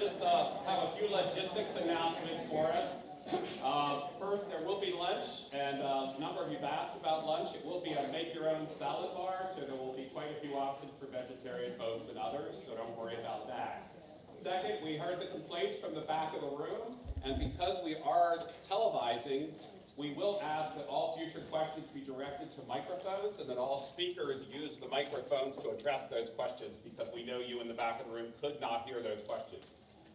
just have a few logistics announcements for us. First, there will be lunch, and a number of you have asked about lunch. It will be a make-your-own salad bar, so there will be quite a few options for vegetarian folks and others, so don't worry about that. Second, we heard the complaints from the back of the room, and because we are televising, we will ask that all future questions be directed to microphones and that all speakers use the microphones to address those questions, because we know you in the back of the room could not hear those questions.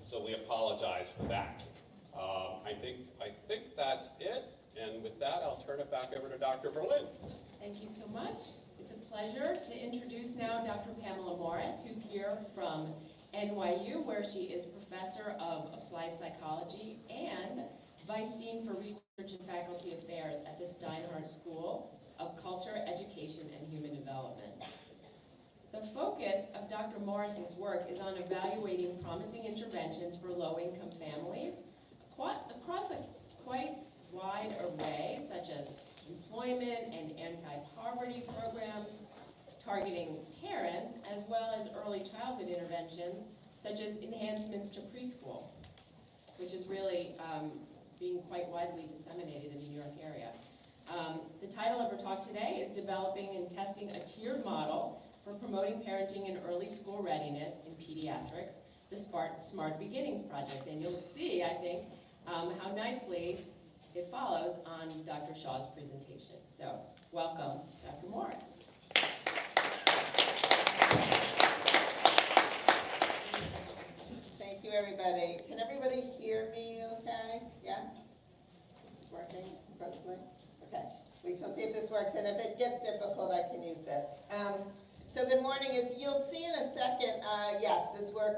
So we apologize for that. I think that's it. And with that, I'll turn it back over to Dr. Berlin. Thank you so much. It's a pleasure to introduce now Dr. Pamela Morris, who's here from NYU, where she is Professor of Applied Psychology and Vice Dean for Research and Faculty Affairs at the Steinhart School of Culture, Education, and Human Development. The focus of Dr. Morris's work is on evaluating promising interventions for low-income families across a quite wide array, such as employment and anti-poverty programs targeting parents, as well as early childhood interventions, such as enhancements to preschool, which is really being quite widely disseminated in the New York area. The title of our talk today is Developing and Testing a Tiered Model for Promoting Parenting and Early School Readiness in Pediatrics, the Smart Beginnings Project. And you'll see, I think, how nicely it follows on Dr. Shaw's presentation. So, welcome, Dr. Morris. Thank you, everybody. Can everybody hear me okay? Yes? This is working, supposedly? Okay. We shall see if this works, and if it gets difficult, I can use this. So good morning. As you'll see in a second, yes, this work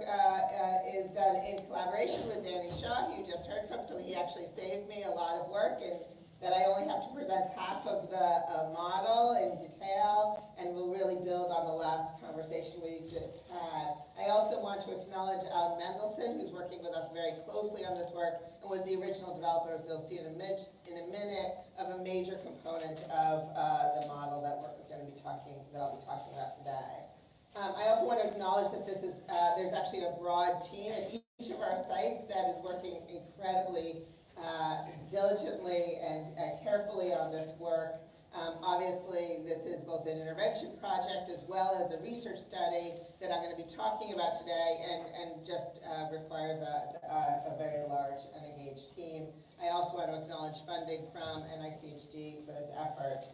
is done in collaboration with Danny Shaw, who you just heard from, so he actually saved me a lot of work, and that I only have to present half of the model in detail, and we'll really build on the last conversation we just had. I also want to acknowledge Alan Mendelson, who's working with us very closely on this work, and was the original developer, as you'll see in a minute, of a major component of the model that I'll be talking about today. I also want to acknowledge that this is there's actually a broad team at each of our sites that is working incredibly diligently and carefully on this work. Obviously, this is both an intervention project as well as a research study that I'm going to be talking about today, and just requires a very large and engaged team. I also want to acknowledge funding from NICHD for this effort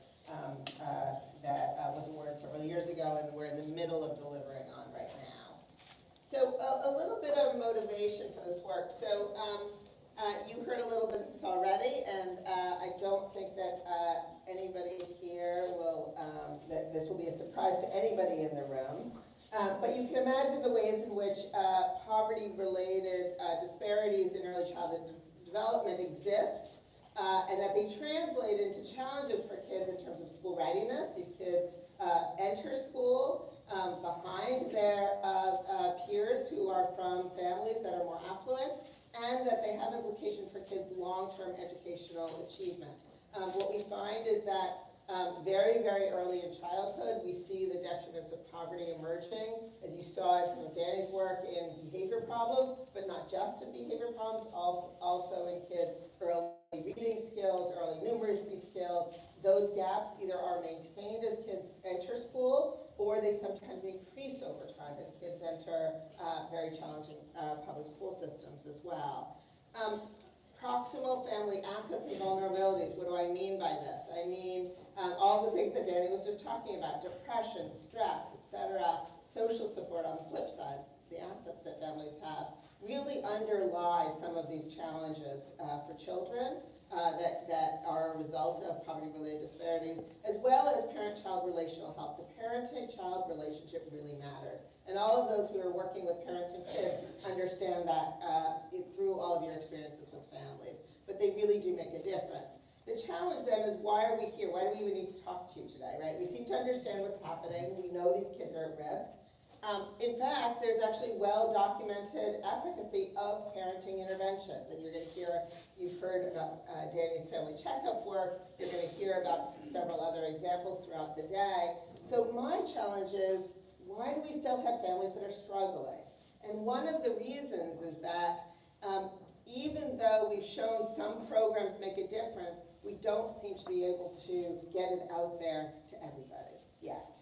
that was awarded several years ago, and we're in the middle of delivering on right now. So a little bit of motivation for this work. So you heard a little bit of this already, and I don't think that anybody here will, that this will be a surprise to anybody in the room. But you can imagine the ways in which poverty-related disparities in early childhood development exist, and that they translate into challenges for kids in terms of school readiness. These kids enter school behind their peers who are from families that are more affluent, and that they have implication for kids' long-term educational achievement. What we find is that very, very early in childhood, we see the detriments of poverty emerging, as you saw in some of Danny's work in behavior problems, but not just in behavior problems, also in kids' early reading skills, early numeracy skills. Those gaps either are maintained as kids enter school, or they sometimes increase over time as kids enter very challenging public school systems as well. Proximal family assets and vulnerabilities. What do I mean by this? I mean all the things that Danny was just talking about: depression, stress, etc. Social support on the flip side, the assets that families have, really underlie some of these challenges for children that are a result of poverty-related disparities, as well as parent-child relational health. The parent-child relationship really matters. And all of those who are working with parents and kids understand that through all of your experiences with families. But they really do make a difference. The challenge then is, why are we here? Why do we even need to talk to you today, right? We seem to understand what's happening. We know these kids are at risk. In fact, there's actually well-documented efficacy of parenting interventions. And you're going to hear, you've heard about Danny's family checkup work. You're going to hear about several other examples throughout the day. So my challenge is, why do we still have families that are struggling? And one of the reasons is that even though we've shown some programs make a difference, we don't seem to be able to get it out there to everybody yet.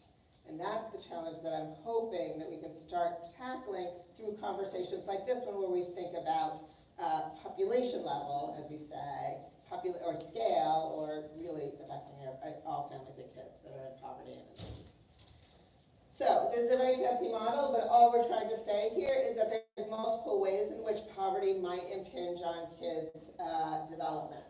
And that's the challenge that I'm hoping that we can start tackling through conversations like this one, where we think about population level, as we say, or scale, or really affecting all families and kids that are in poverty and in need. So this is a very fancy model, but all we're trying to say here is that there's multiple ways in which poverty might impinge on kids' development.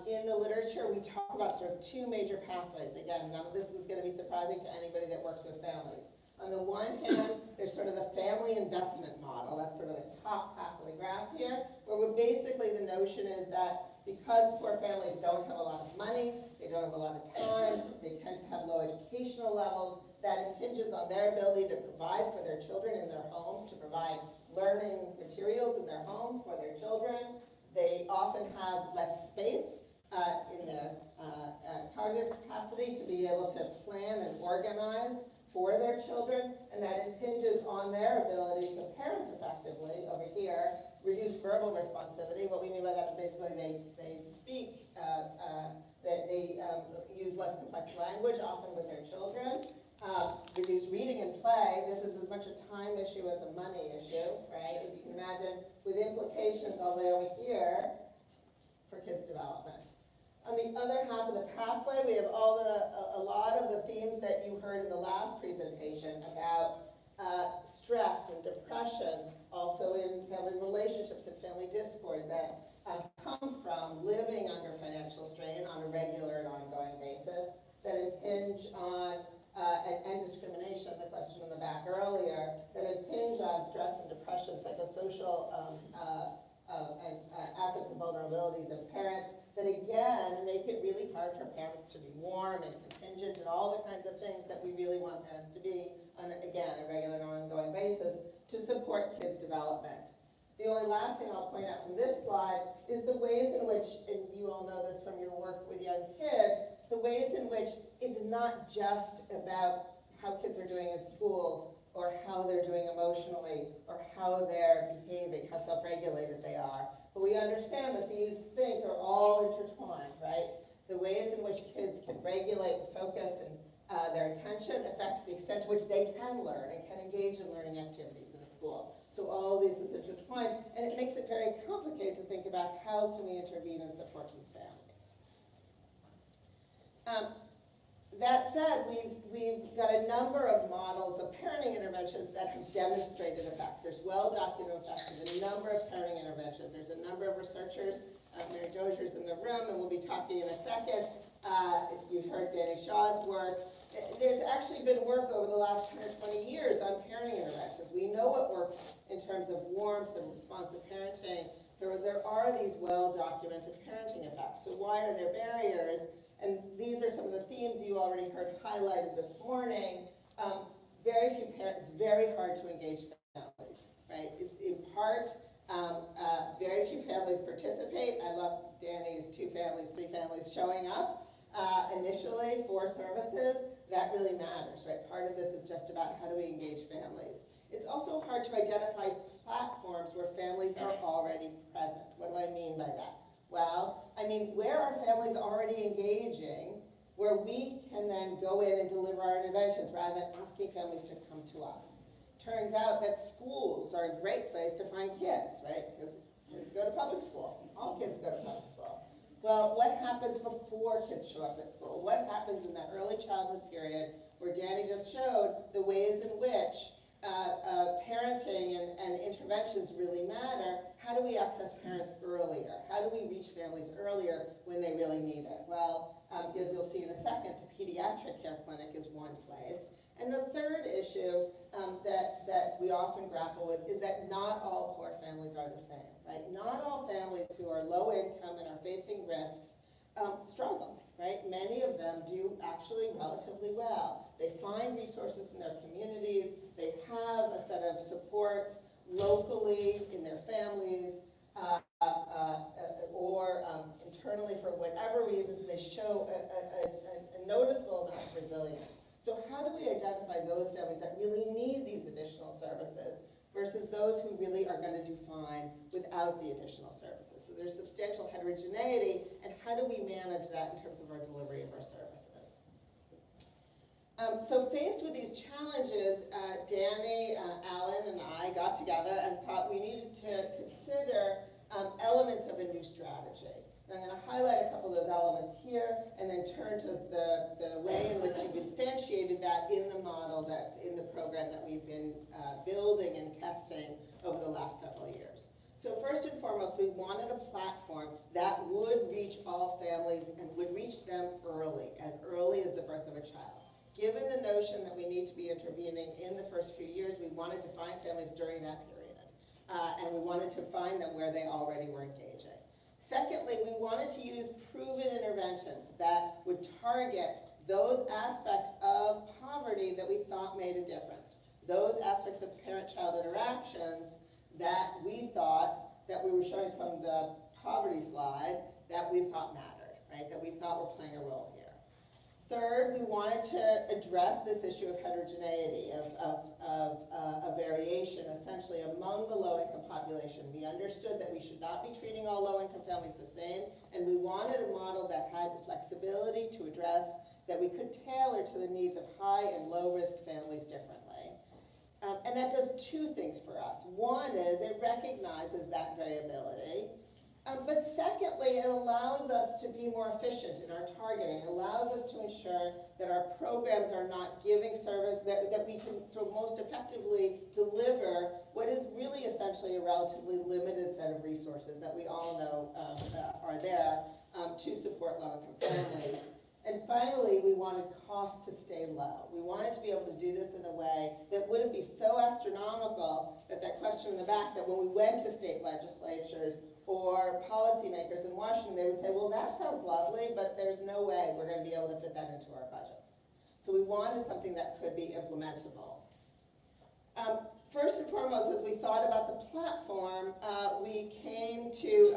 In the literature, we talk about sort of two major pathways. Again, none of this is going to be surprising to anybody that works with families. On the one hand, there's sort of the family investment model. That's sort of the top half of the graph here, where basically the notion is that because poor families don't have a lot of money, they don't have a lot of time, they tend to have low educational levels, that impinges on their ability to provide for their children in their homes, to provide learning materials in their home for their children. They often have less space in their cognitive capacity to be able to plan and organize for their children, and that impinges on their ability to parent effectively over here. Reduced verbal responsivity. What we mean by that is basically they speak, they use less complex language, often with their children. Reduced reading and play. This is as much a time issue as a money issue, right? As you can imagine, with implications all the way over here for kids' development. On the other half of the pathway, we have a lot of the themes that you heard in the last presentation about stress and depression, also in family relationships and family discord that come from living under financial strain on a regular and ongoing basis, that impinge on and discrimination, the question in the back earlier, that impinge on stress and depression, psychosocial and assets and vulnerabilities of parents, that again make it really hard for parents to be warm and contingent and all the kinds of things that we really want parents to be on, again, a regular and ongoing basis to support kids' development. The only last thing I'll point out from this slide is the ways in which, and you all know this from your work with young kids, the ways in which it's not just about how kids are doing at school or how they're doing emotionally or how they're behaving, how self-regulated they are. But we understand that these things are all intertwined, right? The ways in which kids can regulate and focus and their attention affects the extent to which they can learn and can engage in learning activities in school. So all of this is intertwined, and it makes it very complicated to think about how can we intervene and support these families. That said, we've got a number of models of parenting interventions that have demonstrated effects. There's well-documented effects of a number of parenting interventions. There's a number of researchers. Mary Dozier's in the room, and we'll be talking in a second. You've heard Danny Shaw's work. There's actually been work over the last 10 or 20 years on parenting interventions. We know what works in terms of warmth and responsive parenting. There are these well-documented parenting effects. So why are there barriers? And these are some of the themes you already heard highlighted this morning. Very few parents, it's very hard to engage families, right? In part, very few families participate. I love Danny's 2 families, 3 families showing up initially for services. That really matters, right? Part of this is just about how do we engage families. It's also hard to identify platforms where families are already present. What do I mean by that? Well, I mean, where are families already engaging, where we can then go in and deliver our interventions rather than asking families to come to us. Turns out that schools are a great place to find kids, right? Because kids go to public school. All kids go to public school. Well, what happens before kids show up at school? What happens in that early childhood period where Danny just showed the ways in which parenting and interventions really matter? How do we access parents earlier? How do we reach families earlier when they really need it? Well, as you'll see in a second, the pediatric care clinic is one place. And the third issue that we often grapple with is that not all poor families are the same, right? Not all families who are low income and are facing risks struggle, right? Many of them do actually relatively well. They find resources in their communities. They have a set of supports locally in their families or internally for whatever reasons. They show a noticeable amount of resilience. So how do we identify those families that really need these additional services versus those who really are going to do fine without the additional services. So there's substantial heterogeneity, and how do we manage that in terms of our delivery of our services? So faced with these challenges, Danny, Alan, and I got together and thought we needed to consider elements of a new strategy. And I'm going to highlight a couple of those elements here, and then turn to the way in which we've instantiated that in the model, in the program that we've been building and testing over the last several years. So first and foremost, we wanted a platform that would reach all families and would reach them early as the birth of a child. Given the notion that we need to be intervening in the first few years, we wanted to find families during that period. And we wanted to find them where they already were engaging. Secondly, we wanted to use proven interventions that would target those aspects of poverty that we thought made a difference. Those aspects of parent-child interactions that we thought, that we were showing from the poverty slide, that we thought mattered, right? That we thought were playing a role here. Third, we wanted to address this issue of heterogeneity, of variation, essentially among the low-income population. We understood that we should not be treating all low-income families the same, and we wanted a model that had the flexibility to address, that we could tailor to the needs of high and low-risk families differently. And that does two things for us. One is it recognizes that variability. But secondly, it allows us to be more efficient in our targeting. It allows us to ensure that our programs are not giving service, that we can sort of most effectively deliver what is really essentially a relatively limited set of resources that we all know are there to support low-income families. And finally, we wanted costs to stay low. We wanted to be able to do this in a way that wouldn't be so astronomical that question in the back, that when we went to state legislatures or policymakers in Washington, they would say, well, that sounds lovely, but there's no way we're going to be able to fit that into our budgets. So we wanted something that could be implementable. First and foremost, as we thought about the platform, we came to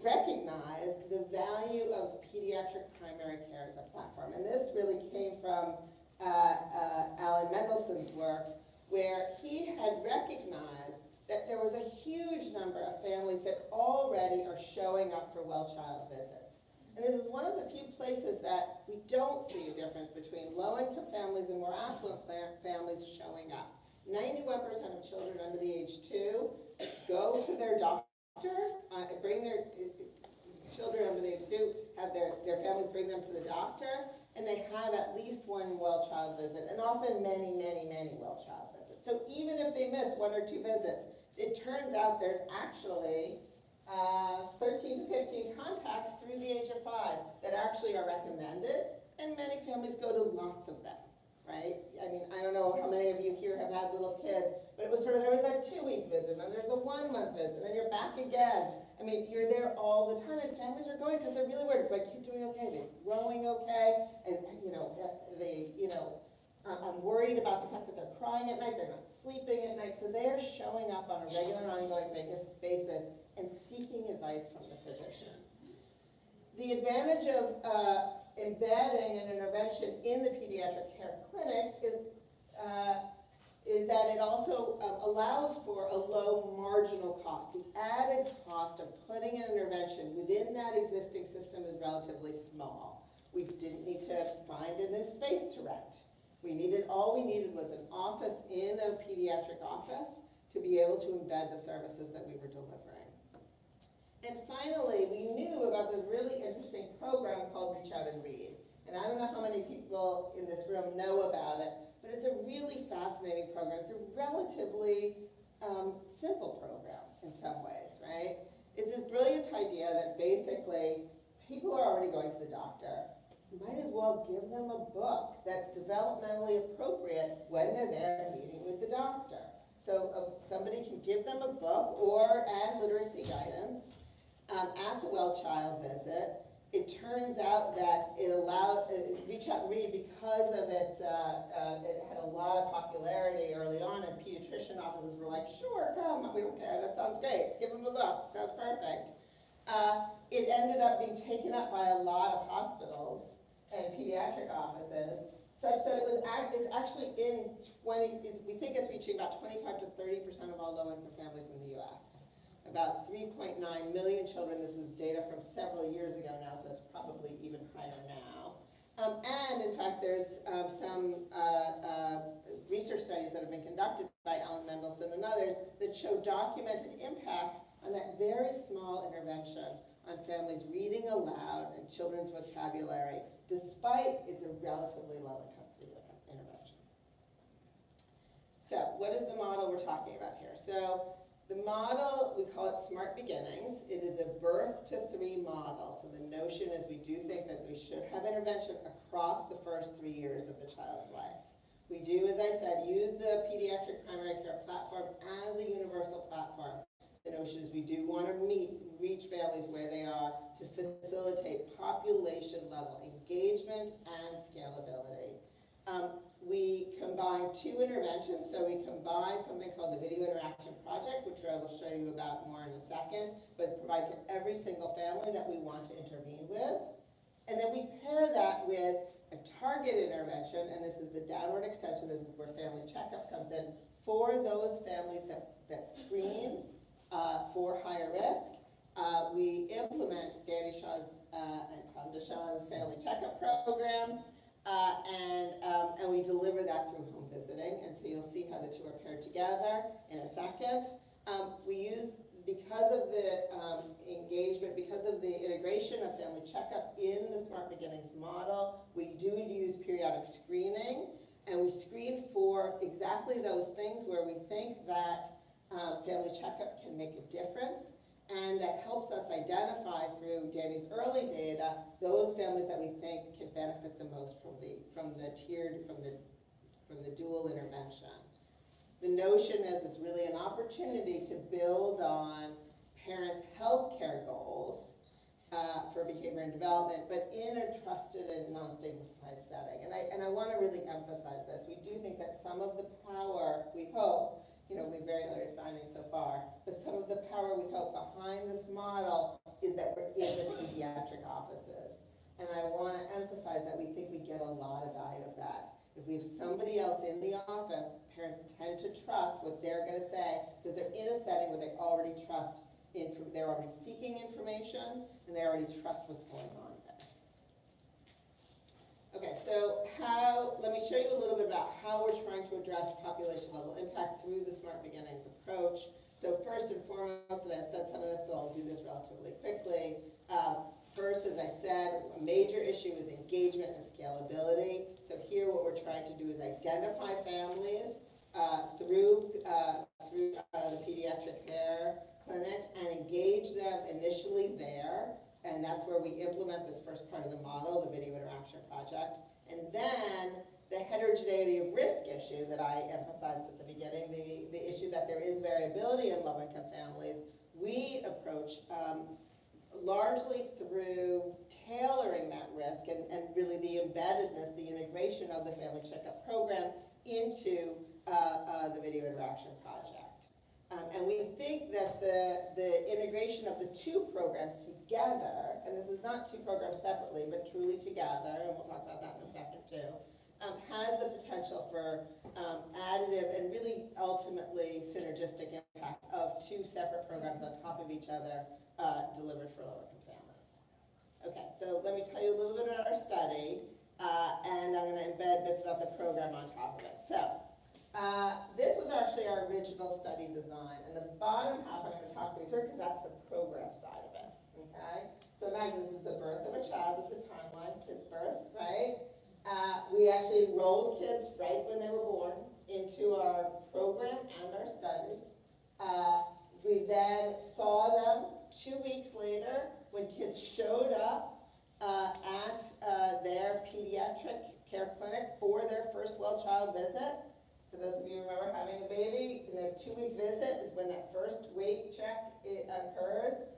recognize the value of pediatric primary care as a platform. And this really came from Alan Mendelssohn's work, where he had recognized that there was a huge number of families that already are showing up for well-child visits. And this is one of the few places that we don't see a difference between low-income families and more affluent families showing up. 91% of children under the age 2 go to their doctor, bring their children under the age 2, have their families bring them to the doctor, and they have at least one well-child visit, and often many, many, many well-child visits. So even if they miss 1 or 2 visits, it turns out there's actually 13 to 15 contacts through the age of 5 that actually are recommended, and many families go to lots of them, right? I mean, I don't know how many of you here have had little kids, but it was sort of, there was that 2-week visit, and there's a 1-month visit, and then you're back again. I mean, you're there all the time, and families are going because they're really worried. Is my kid doing okay? They're growing okay? And, I'm worried about the fact that they're crying at night, they're not sleeping at night, so they're showing up on a regular and ongoing basis and seeking advice from the physician. The advantage of embedding an intervention in the pediatric care clinic is that it also allows for a low marginal cost. The added cost of putting an intervention within that existing system is relatively small. We didn't need to find a new space to rent. All we needed was an office in a pediatric office to be able to embed the services that we were delivering. And finally, we knew about this really interesting program called Reach Out and Read. And I don't know how many people in this room know about it, but it's a really fascinating program. It's a relatively simple program in some ways, right? It's this brilliant idea that basically people are already going to the doctor. You might as well give them a book that's developmentally appropriate when they're there meeting with the doctor. So somebody can give them a book and literacy guidance at the well-child visit. It turns out that it allowed Reach Out and Read, because of its, it had a lot of popularity early on, and pediatrician offices were like, sure, come, we don't care, that sounds great, give them a book, sounds perfect. It ended up being taken up by a lot of hospitals and pediatric offices, such that it was it's actually in 20, we think it's reaching about 25 to 30% of all low-income families in the U.S. About 3.9 million children. This is data from several years ago now, so it's probably even higher now. And in fact, there's some research studies that have been conducted by Alan Mendelsohn and others that show documented impacts on that very small intervention on families reading aloud and children's vocabulary, despite it's a relatively low intensity intervention. So what is the model we're talking about here? So the model, we call it Smart Beginnings. It is a birth to 3 model. So the notion is we do think that we should have intervention across the first 3 years of the child's life. We do, as I said, use the pediatric primary care platform as a universal platform. The notion is we do want to reach families where they are to facilitate population level engagement and scalability. We combine 2 interventions. So we combine something called the Video Interaction Project, which I will show you about more in a second, but it's provided to every single family that we want to intervene with. And then we pair that with a targeted intervention, and this is the downward extension. This is where family checkup comes in for those families that screen for higher risk. We implement Danny Shaw's and Tom DeShawn's family checkup program, and we deliver that through home visiting. And so you'll see how the 2 are paired together in a second. We use, because of the engagement, because of the integration of family checkup in the Smart Beginnings model, we do use periodic screening, and we screen for exactly those things where we think that family checkup can make a difference, and that helps us identify through Danny's early data those families that we think can benefit the most from the dual intervention. The notion is it's really an opportunity to build on parents' health care goals for behavior and development, but in a trusted and non-stigmatized setting. And I want to really emphasize this. We do think that some of the power, we hope, we're very limited findings so far, but some of the power we hope behind this model is that we're in the pediatric offices. And I want to emphasize that we think we get a lot of value of that. If we have somebody else in the office, parents tend to trust what they're going to say because they're in a setting where they already trust, they're already seeking information, and they already trust what's going on there. Okay, so let me show you a little bit about how we're trying to address population level impact through the Smart Beginnings approach. So first and foremost, and I've said some of this, so I'll do this relatively quickly. First, as I said, a major issue is engagement and scalability. So here what we're trying to do is identify families through the pediatric care clinic and engage them initially there. And that's where we implement this first part of the model, the Video Interaction Project. And then the heterogeneity of risk issue that I emphasized at the beginning, the issue that there is variability in low-income families, we approach largely through tailoring that risk and really the embeddedness, the integration of the family checkup program into the Video Interaction Project. And we think that the integration of the 2 programs together, and this is not 2 programs separately, but truly together, and we'll talk about that in a second too, has the potential for additive and really ultimately synergistic impact of 2 separate programs on top of each other delivered for low-income families. Okay, so let me tell you a little bit about our study, and I'm going to embed bits about the program on top of it. So this was actually our original study design, and the bottom half I'm going to talk you through because that's the program side of it. Okay, so imagine this is the birth of a child. This is a timeline, kid's birth, right? We actually enrolled kids right when they were born into our program and our study. We then saw them 2 weeks later when kids showed up at their pediatric care clinic for their first well-child visit. For those of you who remember having a baby, the 2-week visit is when that first weight check occurs.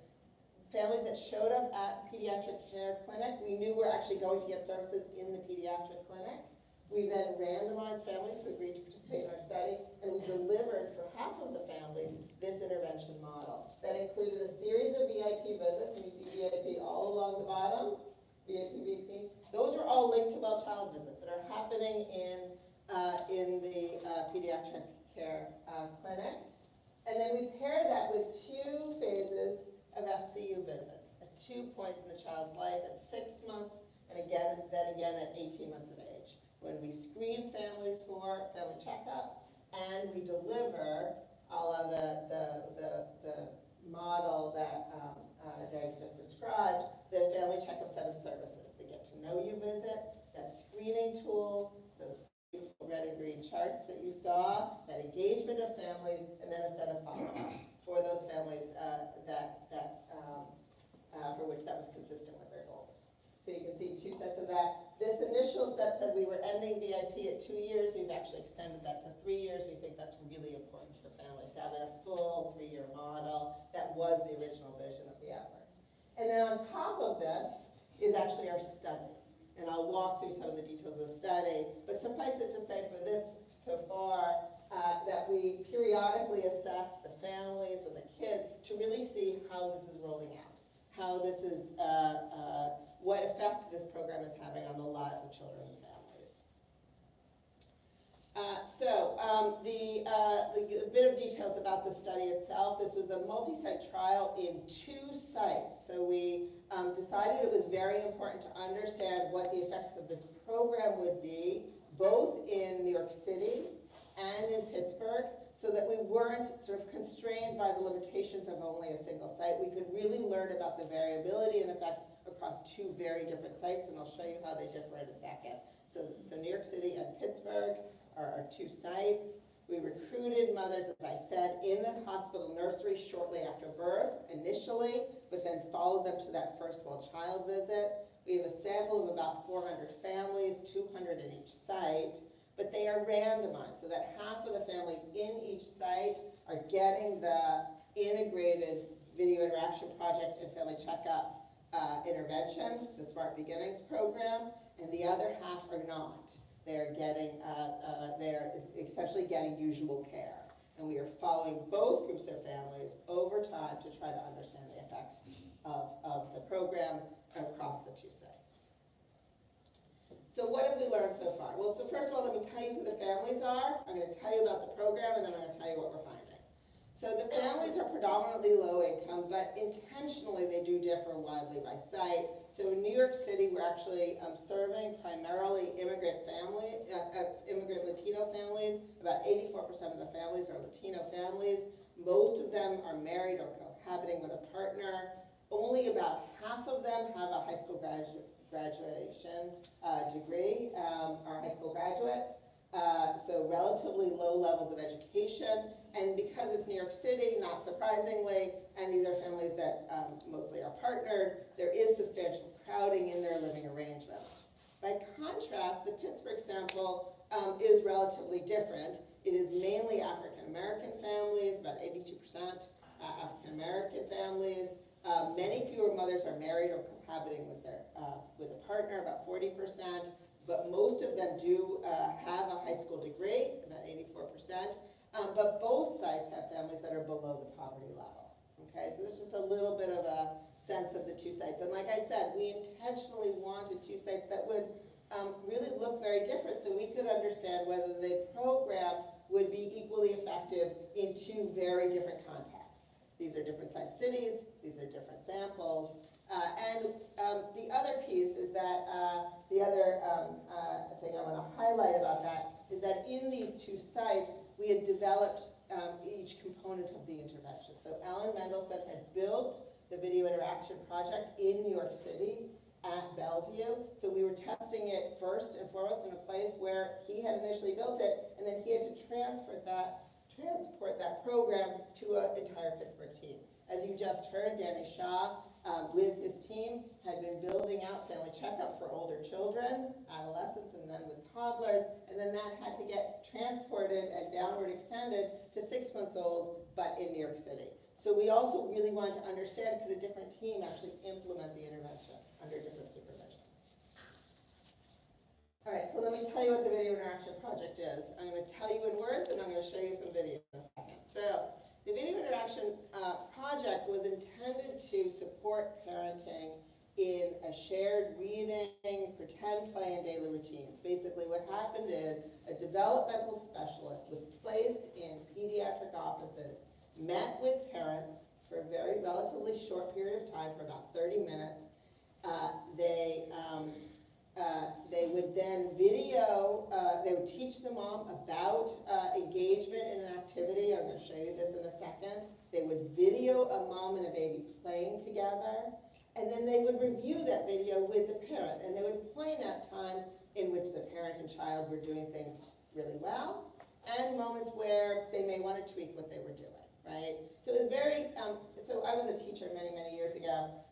Families that showed up at the pediatric care clinic, we knew were actually going to get services in the pediatric clinic. We then randomized families who agreed to participate in our study, and we delivered for half of the families this intervention model. That included a series of VIP visits, and you see VIP all along the bottom, BAPVP. Those are all linked to well-child visits that are happening in the pediatric care clinic. And then we pair that with 2 phases of FCU visits at 2 points in the child's life, at 6 months, and then again at 18 months of age, when we screen families for family checkup and we deliver all of the model that Dave just described, the family checkup set of services. The get to know you visit, that screening tool, those beautiful red and green charts that you saw, that engagement of families, and then a set of follow-ups for those families for which that was consistent with their goals. So you can see 2 sets of that. This initial set said we were ending VIP at 2 years. We've actually extended that to 3 years. We think that's really important for families to have a full 3-year model. That was the original vision of the effort. And then on top of this is actually our study. And I'll walk through some of the details of the study, but suffice it to say for this so far, that we periodically assess the families and the kids to really see how this is rolling out, how this is, what effect this program is having on the lives of children and families. A bit of details about the study itself. This was a multi-site trial in 2 sites. So we decided it was very important to understand what the effects of this program would be, both in New York City and in Pittsburgh, so that we weren't sort of constrained by the limitations of only a single site. We could really learn about the variability and effects across 2 very different sites, and I'll show you how they differ in a second. So New York City and Pittsburgh are our 2 sites. We recruited mothers, as I said, in the hospital nursery shortly after birth, initially, but then followed them to that first well-child visit. We have a sample of about 400 families, 200 in each site, but they are randomized, so that half of the family in each site are getting the integrated video interaction project and family checkup intervention, the Smart Beginnings program, and the other half are not. They're essentially getting usual care. And we are following both groups of families over time to try to understand the effects of the program across the 2 sites. So what have we learned so far? Well, so first of all, let me tell you who the families are. I'm going to tell you about the program, and then I'm going to tell you what we're finding. So the families are predominantly low income, but intentionally they do differ widely by site. So in New York City, we're actually serving primarily immigrant Latino families. About 84% of the families are Latino families. Most of them are married or cohabiting with a partner. Only about half of them have a high school graduation degree, are high school graduates. So relatively low levels of education. And because it's New York City, not surprisingly, and these are families that mostly are partnered, there is substantial crowding in their living arrangements. By contrast, the Pittsburgh sample is relatively different. It is mainly African-American families, about 82% African-American families. Many fewer mothers are married or cohabiting with a partner, about 40%. But most of them do have a high school degree, about 84%. But both sites have families that are below the poverty level. Okay, so there's just a little bit of a sense of the 2 sites. And like I said, we intentionally wanted 2 sites that would really look very different, so we could understand whether the program would be equally effective in 2 very different contexts. These are different sized cities, these are different samples. The other piece is that, the other thing I want to highlight about that is that in these 2 sites, we had developed each component of the intervention. So Alan Mendelsohn had built the video interaction project in New York City at Bellevue. So we were testing it first and foremost in a place where he had initially built it, and then he had to transport that program to an entire Pittsburgh team. As you just heard, Danny Shaw, with his team, had been building out family checkup for older children, adolescents, and then with toddlers, and then that had to get transported and downward extended to 6 months old, but in New York City. So we also really wanted to understand, could a different team actually implement the intervention under different supervision? All right, so let me tell you what the Video Interaction Project is. I'm going to tell you in words, and I'm going to show you some video in a second. So the Video Interaction Project was intended to support parenting in a shared reading, pretend play, and daily routines. Basically what happened is a developmental specialist was placed in pediatric offices, met with parents for a very relatively short period of time, for about 30 minutes. They would then video, they would teach the mom about engagement in an activity. I'm going to show you this in a second. They would video a mom and a baby playing together, and then they would review that video with the parent, and they would point out times in which the parent and child were doing things really well, and moments where they may want to tweak what they were doing, right? So it was very, so I was a teacher many, many years ago.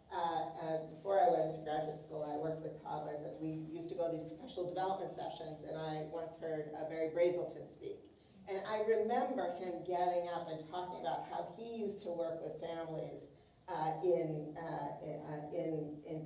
Before I went into graduate school, I worked with toddlers, and we used to go to these professional development sessions, and I once heard Barry Brazelton speak. And I remember him getting up and talking about how he used to work with families in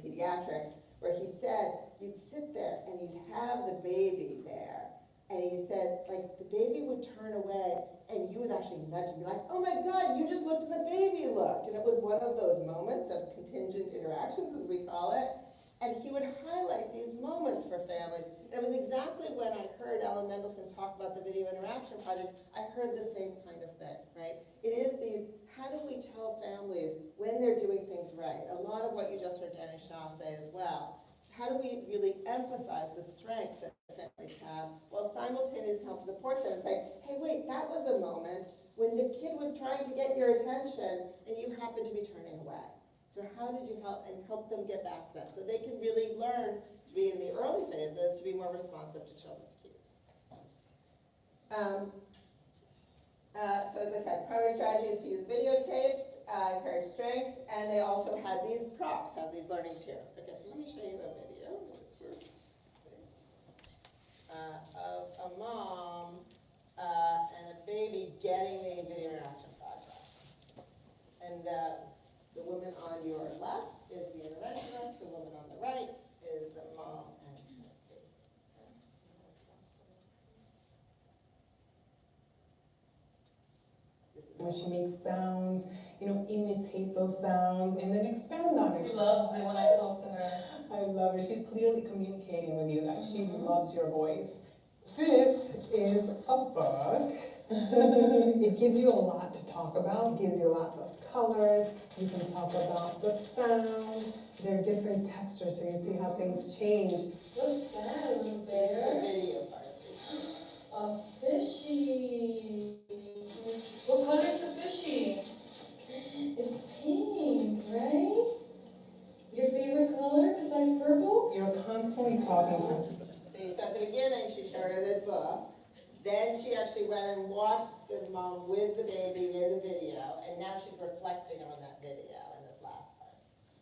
pediatrics, where he said you'd sit there and you'd have the baby there, and he said, like, the baby would turn away, and you would actually nudge and be like, oh my God, you just looked and the baby looked. And it was one of those moments of contingent interactions, as we call it. And he would highlight these moments for families. And it was exactly when I heard Ellen Mendelsohn talk about the Video Interaction Project, I heard the same kind of thing, right? It is these, how do we tell families when they're doing things right? A lot of what you just heard Danny Shaw say as well. How do we really emphasize the strength that families have while simultaneously help support them and say, hey, wait, that was a moment when the kid was trying to get your attention and you happened to be turning away. So how did you help them get back to that? So they can really learn to be in the early phases, to be more responsive to children's cues. So as I said, primary strategy is to use videotapes, encourage strengths, and they also had these props, have these learning materials. Okay, so let me show you a video, if it's worth of a mom and a baby getting the video interaction project. And the woman on your left is the interventionist, the woman on the right is the mom and the baby. When she makes sounds, imitate those sounds and then expand on it. She loves it when I talk to her. I love it. She's clearly communicating with you that she loves your voice. This is a book. It gives you a lot to talk about. It gives you lots of colors. You can talk about the sound. There are different textures, so you see how things change. What's that over The there? video part. A fishy. What color is the fishy? It's pink, right? Your favorite color besides purple? You're constantly talking to her. So at the beginning, she showed her the book. Then she actually went and watched the mom with the baby in the video, and now she's reflecting on that video in this last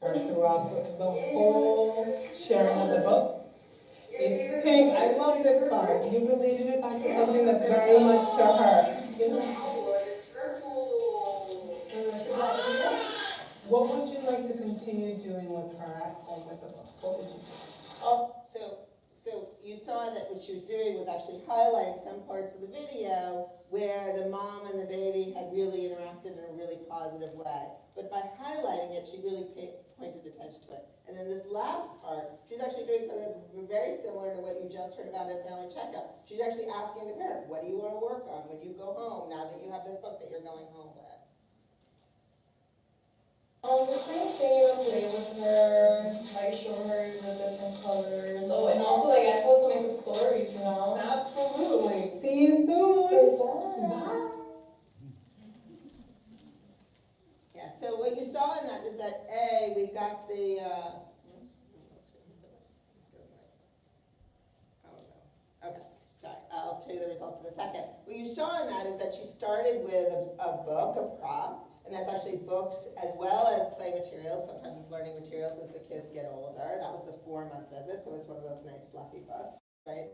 part. Throughout the whole sharing of the book. It's pink. I love this part. You related it back to something that's very much to her. What would you like to continue doing with her at home with the book? What would you do? Oh, so you saw that what she was doing was actually highlighting some parts of the video where the mom and the baby had really interacted in a really positive way. But by highlighting it, she really pointed attention to it. And then this last part, she's actually doing something that's very similar to what you just heard about in Family Checkup. She's actually asking the parent, what do you want to work on when you go home, now that you have this book that you're going home with? The same thing, play with her, like show her the different colors. Oh, and also like I also make up stories, Absolutely. See you soon. Bye. Yeah, so what you saw in that is that we got the, okay, sorry, I'll tell you the results in a second. What you saw in that is that she started with a book, a prop, and that's actually books as well as play materials. Sometimes it's learning materials as the kids get older. That was the 4-month visit, so it's one of those nice fluffy books, right?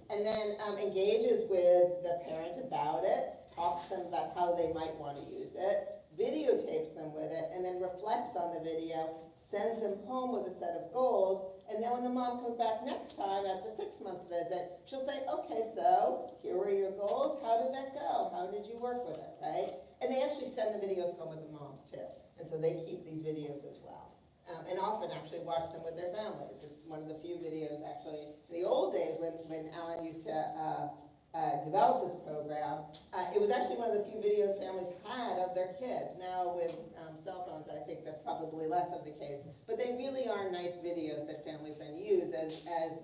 And then engages with the parent about it, talks to them about how they might want to use it, videotapes them with it, and then reflects on the video, sends them home with a set of goals, and then when the mom comes back next time at the 6-month visit, she'll say, okay, so here were your goals, how did that go? How did you work with it, right? And they actually send the videos home with the moms too, and so they keep these videos as well. and often actually watch them with their families. It's one of the few videos actually, in the old days when Alan used to develop this program, it was actually one of the few videos families had of their kids. Now with cell phones, I think that's probably less of the case. But they really are nice videos that families then use as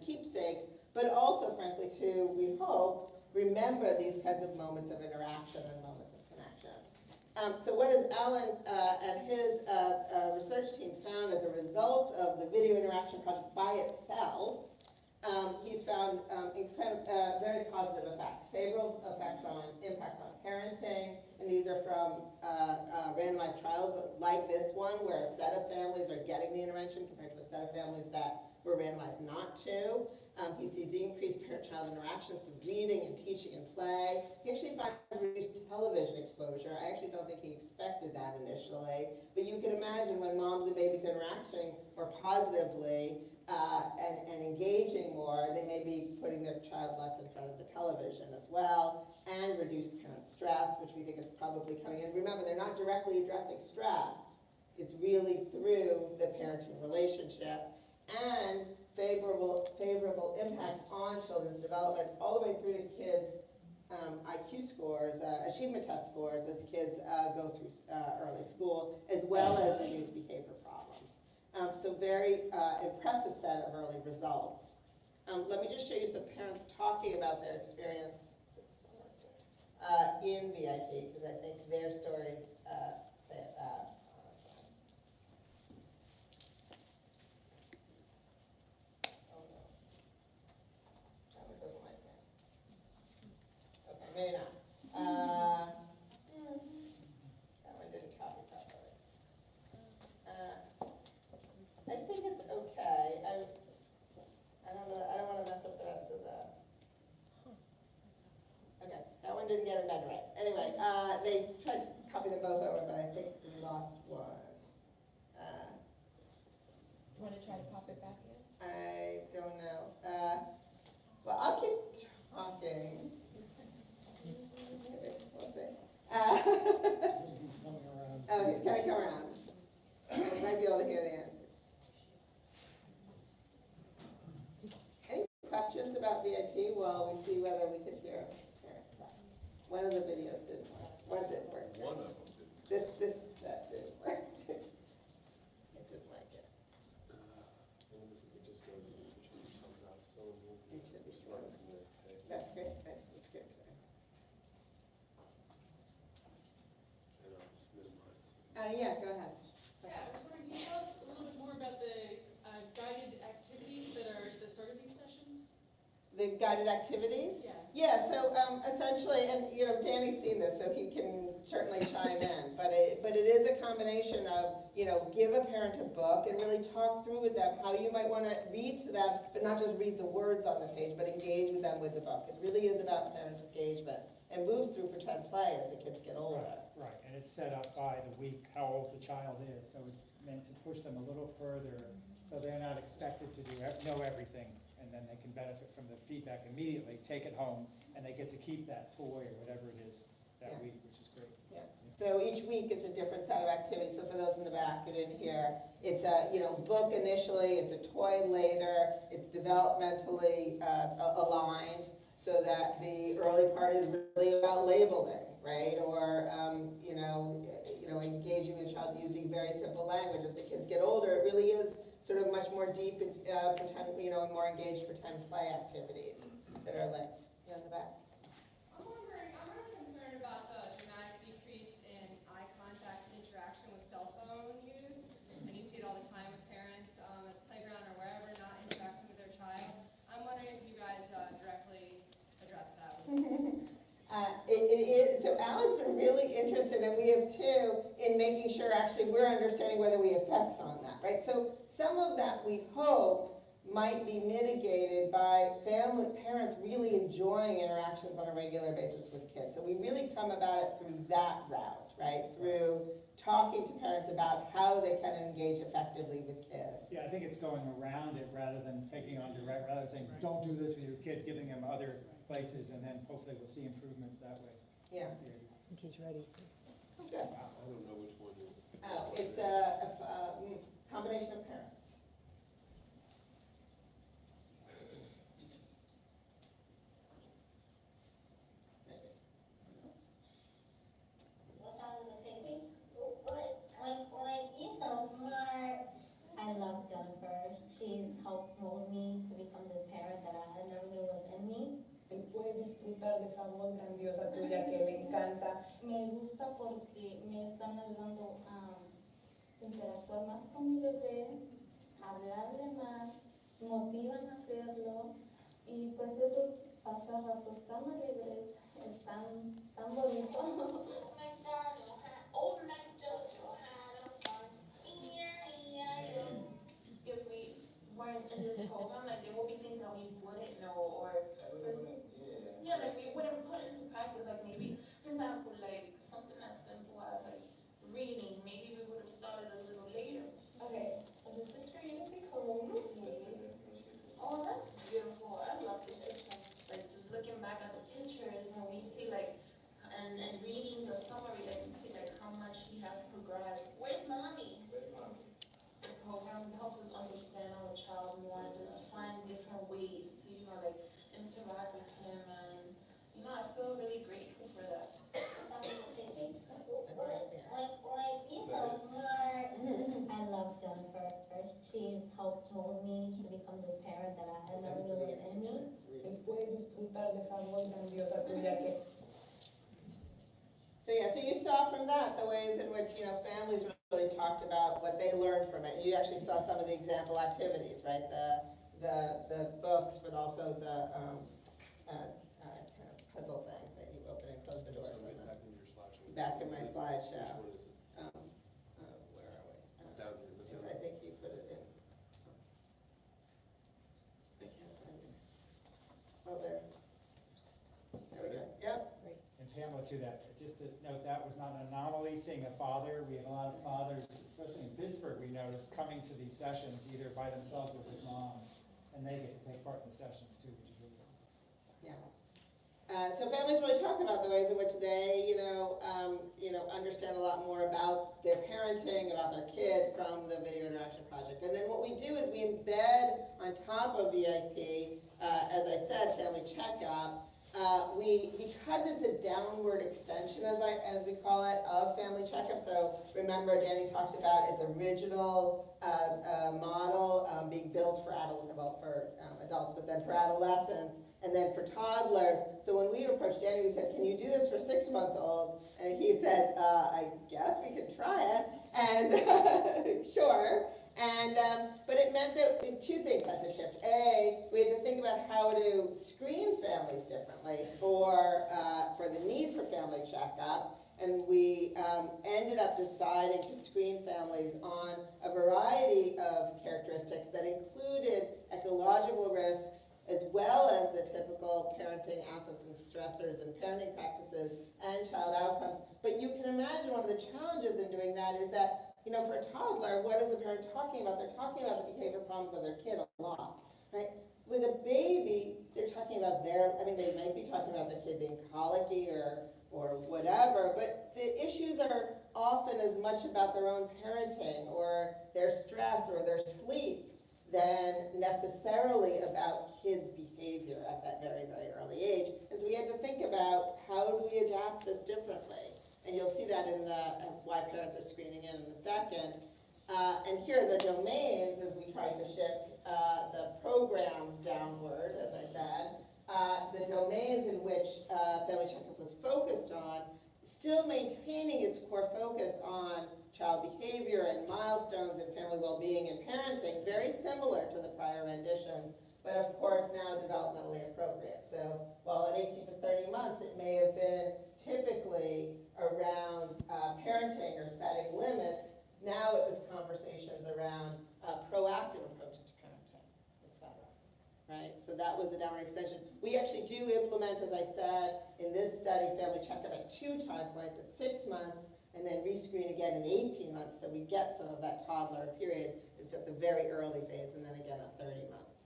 keepsakes, but also, frankly, to, we hope, remember these kinds of moments of interaction and moments of connection. So what has Alan and his research team found as a result of the video interaction project by itself, he's found very positive effects, favorable effects on impacts on parenting, and these are from randomized trials like this one, where a set of families are getting the intervention compared to a set of families that were randomized not to. He sees increased parent-child interactions through reading and teaching and play. He actually finds reduced television exposure. I actually don't think he expected that initially, but you can imagine when moms and babies are interacting more positively, and engaging more, they may be putting their child less in front of the television as well, and reduce parent stress, which we think is probably coming in. Remember, they're not directly addressing stress. It's really through the parenting relationship, and favorable impacts on children's development, all the way through to kids' IQ scores, achievement test scores, as kids go through early school, as well as reduced behavior problems. So very impressive set of early results. Let me just show you some parents talking about their experience in VIP, because I think their stories say it best. Oh no. That one doesn't like me. Okay, maybe not. That one didn't copy properly. I think it's okay. I don't know. I don't want to mess up the rest of the. Okay, that one didn't get embed right. Anyway, they tried to copy them both over, but I think we lost one. You want to try to pop it back in? I don't know. Well, I'll keep talking. We'll see. Oh, he's going to come around. We might be able to hear the answer. Any questions about VIP while we see whether we could hear it? One of the videos didn't work. One did work. One of them did. This didn't work. It didn't like it. I wonder if we could just go to the something out of tone. It should be Just run from there. Okay. That's great. That's good. And I'll just minimize. Yeah, go ahead. Yeah, I was wondering, can you tell us a little bit more about the guided activities that are at the start of these sessions? The guided activities? Yeah. Yeah, so essentially, and Danny's seen this, so he can certainly chime in, but it is a combination of, give a parent a book and really talk through with them how you might want to read to them, but not just read the words on the page, but engage with them with the book. It really is about parent engagement and moves through pretend play as the kids get older. Right, and it's set up by the week, how old the child is, so it's meant to push them a little further, so they're not expected to know everything, and then they can benefit from the feedback immediately, take it home, and they get to keep that toy or whatever it is that week, which is great. Yeah. So each week it's a different set of activities. So for those in the back who didn't hear, it's a book initially, it's a toy later, it's developmentally aligned, so that the early part is really about labeling, right? Or engaging the child using very simple language. As the kids get older, it really is sort of much more deep pretend, more engaged pretend play activities that are linked. Yeah, in the back. I'm really concerned about the dramatic decrease in eye contact and interaction with cell phone use. And you see it all the time with parents at the playground or wherever not interacting with their child. I'm wondering if you guys directly address that. It is, so Al has been really interested, and we have too, in making sure actually we're understanding whether we have effects on that, right? So some of that we hope might be mitigated by parents really enjoying interactions on a regular basis with kids. So we really come about it through that route, right? Through talking to parents about how they can engage effectively with kids. Yeah, I think it's going around it rather than taking on direct, rather than saying, don't do this with your kid, giving them other places, and then hopefully we'll see improvements that way. Yeah. That's the idea. I think he's ready. Good. I don't know which one it is. Oh, it's combination of parents. What sound is the painting? Like, you're so smart. I love Jennifer. She's helped mold me to become this parent that I never knew was in me. Él puede disfrutar de esa voz grandiosa tuya que le encanta. Me gusta porque me están ayudando a interactuar más con mi bebé, hablarle más, motivan a hacerlo y pues esos pasarratos tan alegres están tan bonitos. Oh my God, old man Jojo had a fun. If we weren't in this program, like there will be things that we wouldn't know or yeah, like we wouldn't put into practice. Like maybe, for example, like something as simple as like reading. Maybe we would have started a little later. Okay, so this is for you to take home. Oh, that's beautiful. I love this picture. Like just looking back at the pictures and we see like, and reading the summary, like you see like how much he has progressed. Where's mommy? The program helps us understand our child more and just find different ways to, you know, like interact with him, and you know, I feel really grateful for that. You're so smart. I love Jennifer. She's helped mold me to become this parent that I never knew was in me. Él puede disfrutar de esa voz grandiosa tuya que So yeah, so you saw from that the ways in which, you know, families really talked about what they learned from it. You actually saw some of the example activities, right? The books, but also the kind of puzzle thing that you open and close the doors. So back in your slideshow. Back in my slideshow. Which one is it? Where are we? Down here, look I down. think you put it in. I can't find it. Oh, there. There we go. Yep. And Pamela, to that, just to note, that was not an anomaly, seeing a father. We had a lot of fathers, especially in Pittsburgh, we noticed, coming to these sessions either by themselves or with moms. And they get to take part in the sessions too, which is really cool. Yeah. So families really talk about the ways in which they, understand a lot more about their parenting, about their kid from the video interaction project. And then what we do is we embed on top of VIP, as I said, family checkup. Because it's a downward extension, as we call it, of family checkup. So remember, Danny talked about its original model being built for adults, but then for adolescents, and then for toddlers. So when we approached Danny, we said, "Can you do this for 6-month-olds?" And he said, "I guess we could try it." And sure. And but it meant that two things had to shift. A, we had to think about how to screen families differently for the need for family checkup. And we ended up deciding to screen families on a variety of characteristics that included ecological risks as well as the typical parenting assets and stressors and parenting practices and child outcomes. But you can imagine one of the challenges in doing that is that, for a toddler, what is a parent talking about? They're talking about the behavior problems of their kid a lot, right? With a baby, they're talking about they might be talking about their kid being colicky or whatever, but the issues are often as much about their own parenting or their stress or their sleep than necessarily about kids' behavior at that very, very early age. And so we had to think about how do we adapt this differently? And you'll see that in the why parents are screening in a second. And here are the domains as we tried to shift the program downward, as I said. The domains in which Family Checkup was focused on, still maintaining its core focus on child behavior and milestones in family well-being and parenting, very similar to the prior renditions, but of course now developmentally appropriate. So while at 18 to 30 months it may have been typically around parenting or setting limits, now it was conversations around proactive approaches to parenting, etc. Right? So that was the downward extension. We actually do implement, as I said, in this study, family checkup at 2 time points, at 6 months, and then rescreen again in 18 months, so we get some of that toddler period. It's at the very early phase, and then again at 30 months.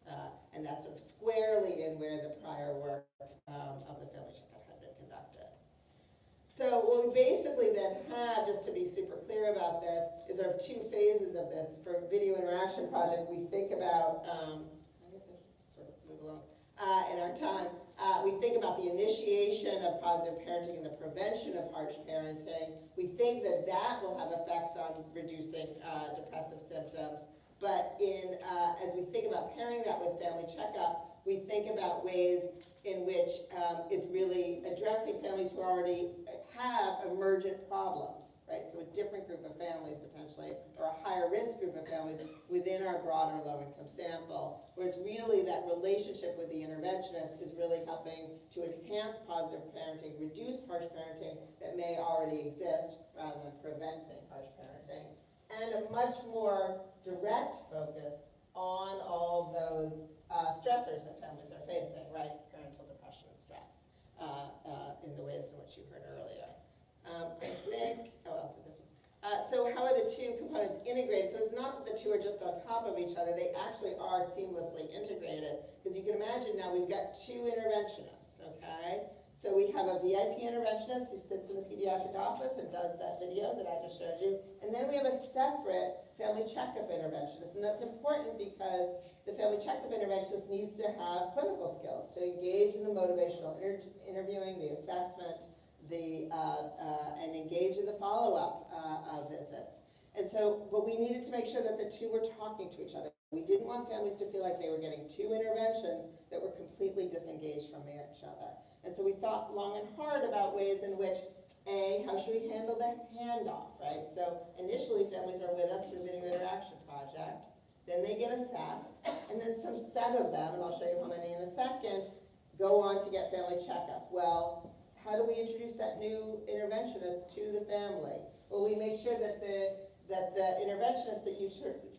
And that's sort of squarely in where the prior work of the family checkup had been conducted. So what we basically then have, just to be super clear about this, is sort of two phases of this. For video interaction project, we think about, I guess I should sort of move along in our time. We think about the initiation of positive parenting and the prevention of harsh parenting. We think that that will have effects on reducing depressive symptoms. But as we think about pairing that with family checkup, we think about ways in which it's really addressing families who already have emergent problems, right? So a different group of families potentially, or a higher risk group of families within our broader low-income sample, where it's really that relationship with the interventionist is really helping to enhance positive parenting, reduce harsh parenting that may already exist, rather than preventing harsh parenting, and a much more direct focus on all those stressors that families are facing, right? Parental depression and stress, in the ways in which you heard earlier. I think, I'll do this one. So how are the two components integrated? So it's not that the two are just on top of each other, they actually are seamlessly integrated, because you can imagine now we've got two interventionists, okay? So we have a VIP interventionist who sits in the pediatric office and does that video that I just showed you. And then we have a separate family checkup interventionist. And that's important because the family checkup interventionist needs to have clinical skills to engage in the motivational interviewing, the assessment, and engage in the follow-up visits. And so, but we needed to make sure that the two were talking to each other. We didn't want families to feel like they were getting two interventions that were completely disengaged from each other. And so we thought long and hard about ways in which, how should we handle the handoff, right? So initially families are with us through Video Interaction Project, then they get assessed, and then some set of them, and I'll show you how many in a second, go on to get family checkup. Well, how do we introduce that new interventionist to the family? Well, we make sure that the interventionist that you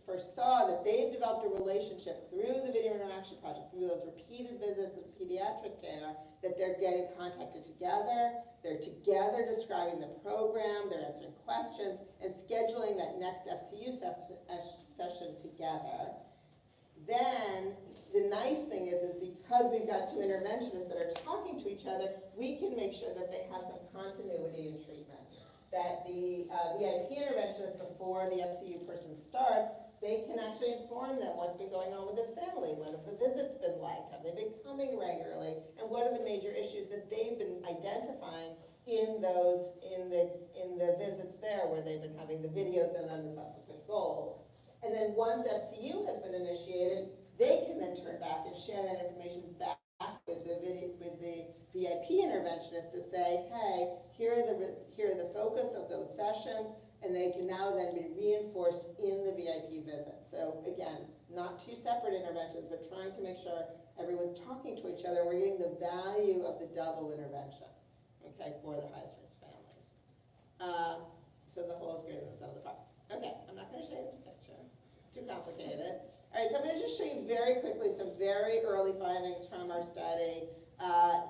first saw, that they've developed a relationship through the Video Interaction Project, through those repeated visits of pediatric care, that they're getting contacted together, they're together describing the program, they're answering questions, and scheduling that next FCU session together. Then, the nice thing is because we've got two interventionists that are talking to each other, we can make sure that they have some continuity in treatment. That the VIP interventionist, before the FCU person starts, they can actually inform them what's been going on with this family, what have the visits been like, have they been coming regularly, and what are the major issues that they've been identifying in the visits there, where they've been having the videos and then the subsequent goals. And then once FCU has been initiated, they can then turn back and share that information back with the VIP interventionist to say, hey, here are the focus of those sessions, and they can now then be reinforced in the VIP visits. So again, not two separate interventions, but trying to make sure everyone's talking to each other. We're getting the value of the double intervention, okay, for the highest risk families. So the whole is greater than the sum of the parts. Okay, I'm not going to show you this picture. It's too complicated. All right, so I'm going to just show you very quickly some very early findings from our study.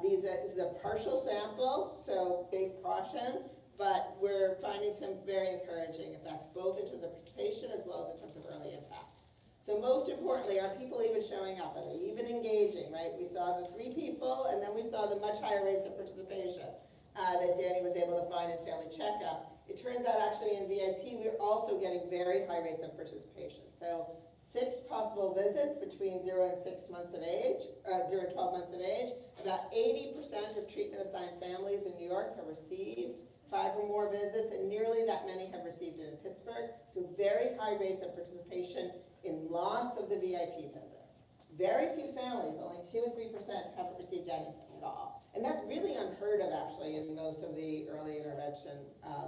This is a partial sample, so big caution, but we're finding some very encouraging effects, both in terms of participation as well as in terms of early impacts. So most importantly, are people even showing up? Are they even engaging, right? We saw the 3 people, and then we saw the much higher rates of participation that Danny was able to find in family checkup. It turns out actually in VIP, we're also getting very high rates of participation. So 6 possible visits between 0 and 6 months of age, 0 and 12 months of age. About 80% of treatment-assigned families in New York have received 5 or more visits, and nearly that many have received it in Pittsburgh. So very high rates of participation in lots of the VIP visits. Very few families, only 2 and 3%, haven't received anything at all. And that's really unheard of actually in most of the early intervention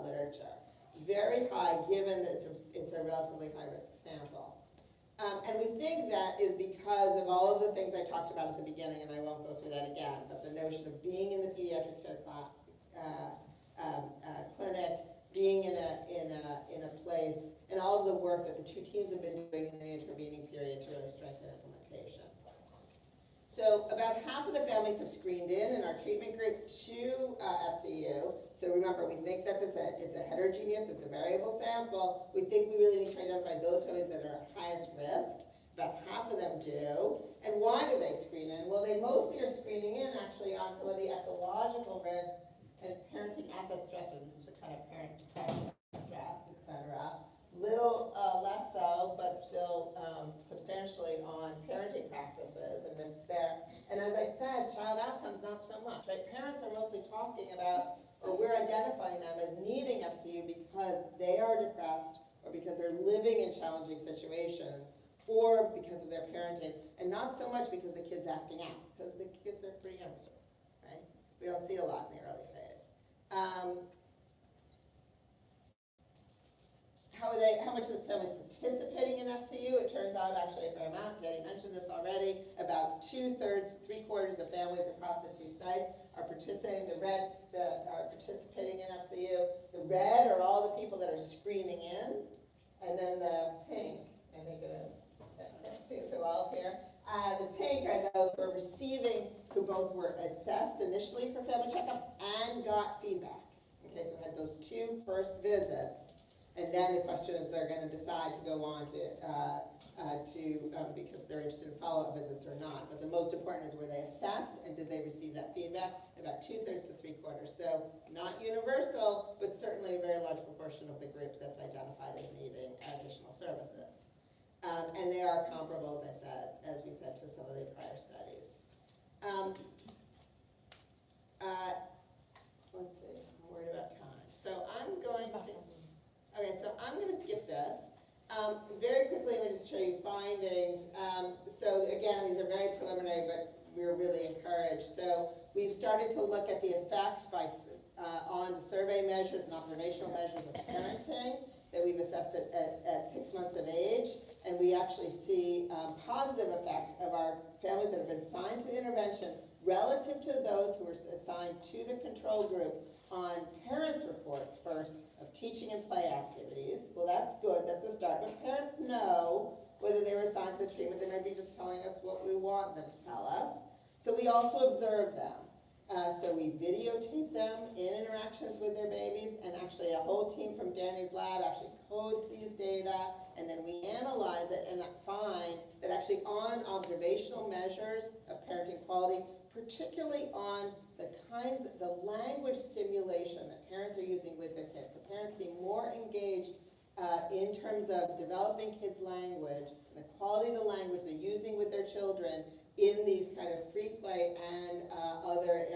literature. Very high, given that it's a relatively high-risk sample. And we think that is because of all of the things I talked about at the beginning, and I won't go through that again, but the notion of being in the pediatric care clinic, being in a place, and all of the work that the 2 teams have been doing in the intervening period to really strengthen implementation. So about half of the families have screened in our treatment group to FCU. So remember, we think that it's a heterogeneous, it's a variable sample. We think we really need to identify those families that are at highest risk. About half of them do. And why do they screen in? Well, they mostly are screening in actually on some of the ecological risks and parenting asset stressor. This is the kind of parent depression, stress, etc. Little less so, but still substantially on parenting practices and risks there. And as I said, child outcomes, not so much, right? Parents are mostly talking about, or we're identifying them as needing FCU because they are depressed, or because they're living in challenging situations, or because of their parenting, and not so much because the kid's acting out, because the kids are pretty young still, right? We don't see a lot in the early phase. How much of the family's participating in FCU? It turns out actually a fair amount. Danny mentioned this already. About 2/3, 3/4 of families across the 2 sites are participating. Are participating in FCU. The red are all the people that are screening in, and then the pink, I think it is. I can't see it so well here. The pink are those who are receiving, who both were assessed initially for family checkup and got feedback. Okay, so we had those 2 first visits. And then the question is, they're going to decide to go on to because they're interested in follow-up visits or not. But the most important is, were they assessed and did they receive that feedback? About 2/3 to 3/4. So not universal, but certainly a very large proportion of the group that's identified as needing additional services. And they are comparable, as we said, to some of the prior studies. Let's see, I'm worried about time. So I'm going to skip this. Very quickly, I'm going to just show you findings. So again, these are very preliminary, but we're really encouraged. So we've started to look at the effects on the survey measures and observational measures of parenting that we've assessed at 6 months of age. And we actually see positive effects of our families that have been assigned to the intervention relative to those who were assigned to the control group on parents' reports first of teaching and play activities. Well, that's good, that's a start, but parents know whether they were assigned to the treatment. They might be just telling us what we want them to tell us. So we also observe them. So we videotape them in interactions with their babies, and actually a whole team from Danny's lab actually codes these data, and then we analyze it and find that actually on observational measures of parenting quality, particularly on the language stimulation that parents are using with their kids. So parents seem more engaged in terms of developing kids' language, the quality of the language they're using with their children in these kind of free play and other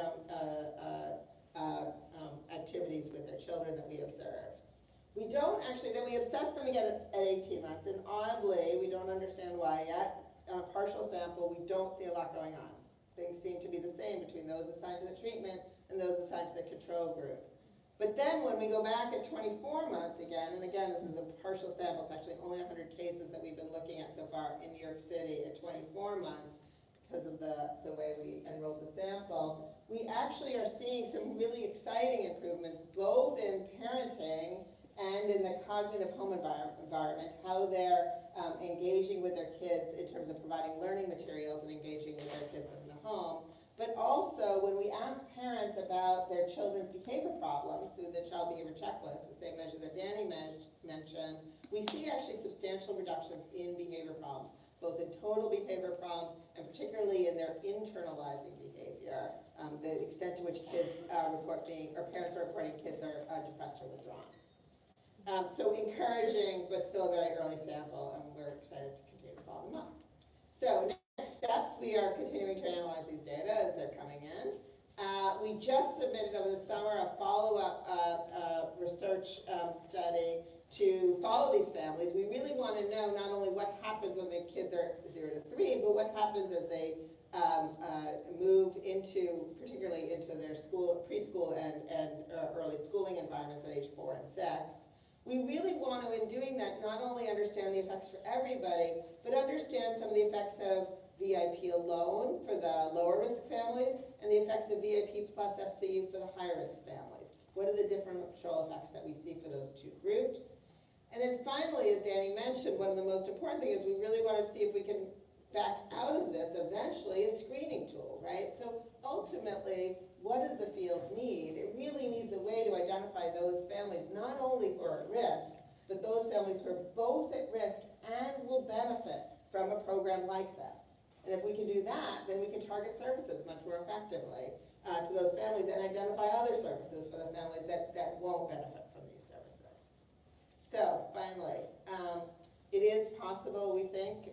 activities with their children that we observe. We don't actually, then we assess them again at 18 months, and oddly, we don't understand why yet. On a partial sample, we don't see a lot going on. Things seem to be the same between those assigned to the treatment and those assigned to the control group. But then when we go back at 24 months again, and again, this is a partial sample, it's actually only 100 cases that we've been looking at so far in New York City at 24 months because of the way we enrolled the sample, we actually are seeing some really exciting improvements both in parenting and in the cognitive home environment, how they're engaging with their kids in terms of providing learning materials and engaging with their kids in the home. But also, when we ask parents about their children's behavior problems through the child behavior checklist, the same measure that Danny mentioned, we see actually substantial reductions in behavior problems, both in total behavior problems and particularly in their internalizing behavior, the extent to which kids parents are reporting kids are depressed or withdrawn. So encouraging, but still a very early sample, and we're excited to continue to follow them up. So next steps, we are continuing to analyze these data as they're coming in. We just submitted over the summer a follow-up research study to follow these families. We really want to know not only what happens when the kids are 0 to 3, but what happens as they move particularly into their preschool and early schooling environments at age 4 and 6. We really want to, in doing that, not only understand the effects for everybody, but understand some of the effects of VIP alone for the lower risk families and the effects of VIP plus FCU for the higher risk families. What are the differential effects that we see for those 2 groups? And then finally, as Danny mentioned, one of the most important things is we really want to see if we can back out of this eventually a screening tool, right? So ultimately, what does the field need? It really needs a way to identify those families, not only who are at risk, but those families who are both at risk and will benefit from a program like this. And if we can do that, then we can target services much more effectively to those families and identify other services for the families that won't benefit from these services. So finally, it is possible, we think,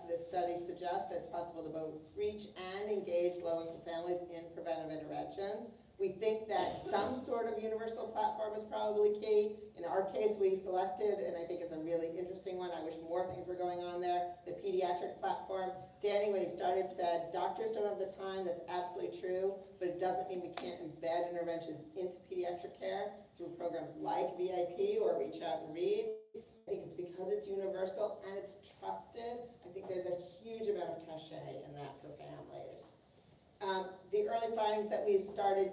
this study suggests that it's possible to both reach and engage low-income families in preventive interventions. We think that some sort of universal platform is probably key. In our case, we selected, and I think it's a really interesting one, I wish more things were going on there, the pediatric platform. Danny, when he started, said, doctors don't have the time. That's absolutely true, but it doesn't mean we can't embed interventions into pediatric care through programs like VIP or Reach Out and Read. I think it's because it's universal and it's trusted. I think there's a huge amount of cachet in that for families. The early findings that have started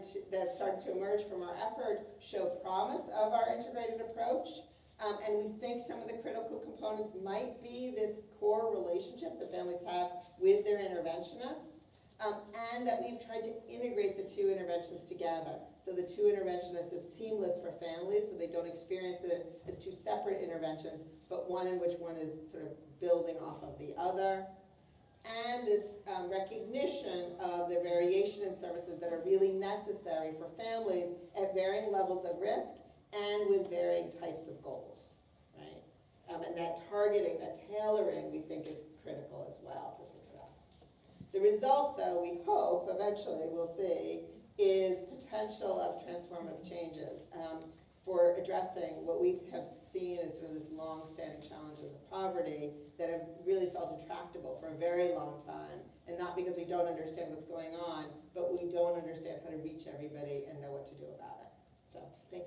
to emerge from our effort show promise of our integrated approach, and we think some of the critical components might be this core relationship the families have with their interventionists, and that we've tried to integrate the two interventions together. So the two interventionists is seamless for families, so they don't experience it as two separate interventions, but one in which one is sort of building off of the other. And this recognition of the variation in services that are really necessary for families at varying levels of risk and with varying types of goals, right? And that targeting, that tailoring, we think is critical as well to success. The result, though, we hope eventually we'll see is potential of transformative changes for addressing what we have seen as sort of this long-standing challenges of poverty that have really felt intractable for a very long time, and not because we don't understand what's going on, but we don't understand how to reach everybody and know what to do about it. So, thank you.